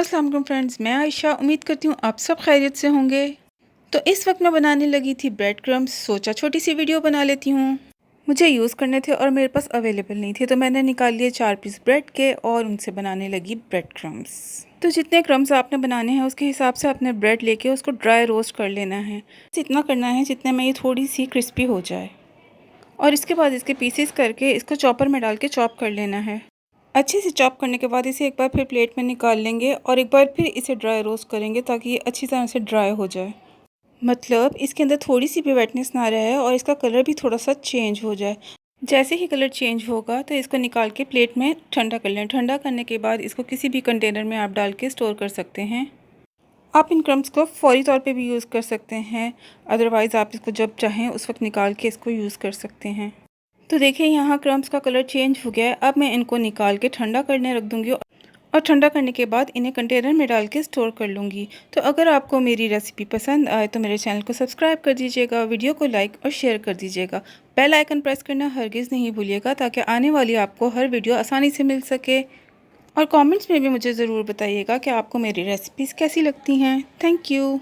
अस्सलाम वालेकुम फ्रेंड्स, मैं आयशा उम्मीद करती हूँ आप सब खैरियत से होंगे। तो इस वक्त मैं बनाने लगी थी ब्रेड क्रम्स। सोचा छोटी सी वीडियो बना लेती हूँ। मुझे यूज़ करने थे और मेरे पास अवेलेबल नहीं थे, तो मैंने निकाल लिए 4 पीस ब्रेड के और उनसे बनाने लगी ब्रेड क्रम्स। तो जितने क्रम्स आपने बनाने हैं उसके हिसाब से अपने ब्रेड लेके उसको ड्राई रोस्ट कर लेना है। इतना करना है जितने में ये थोड़ी सी क्रिस्पी हो जाए, और इसके बाद इसके पीसेस करके इसको चॉपर में डाल के चॉप कर लेना है। अच्छे से चॉप करने के बाद इसे एक बार फिर प्लेट में निकाल लेंगे और एक बार फिर इसे ड्राई रोस्ट करेंगे ताकि ये अच्छी तरह से ड्राई हो जाए। मतलब इसके अंदर थोड़ी सी भी वेटनेस ना रहे और इसका कलर भी थोड़ा सा चेंज हो जाए। जैसे ही कलर चेंज होगा तो इसको निकाल के प्लेट में ठंडा कर लें। ठंडा करने के बाद इसको किसी भी कंटेनर में आप डाल के स्टोर कर सकते हैं। आप इन क्रम्स को फौरी तौर पे भी यूज़ कर सकते हैं, अदरवाइज़ आप इसको जब चाहें उस वक्त निकाल के इसको यूज़ कर सकते हैं। तो देखिए यहाँ क्रम्स का कलर चेंज हो गया है। अब मैं इनको निकाल के ठंडा करने रख दूँगी और ठंडा करने के बाद इन्हें कंटेनर में डाल के स्टोर कर लूँगी। तो अगर आपको मेरी रेसिपी पसंद आए तो मेरे चैनल को सब्सक्राइब कर दीजिएगा, वीडियो को लाइक और शेयर कर दीजिएगा। बेल आइकन प्रेस करना हरगिज़ नहीं भूलिएगा ताकि आने वाली आपको हर वीडियो आसानी से मिल सके। और कमेंट्स में भी मुझे ज़रूर बताइएगा कि आपको मेरी रेसिपीज़ कैसी लगती हैं। Thank you.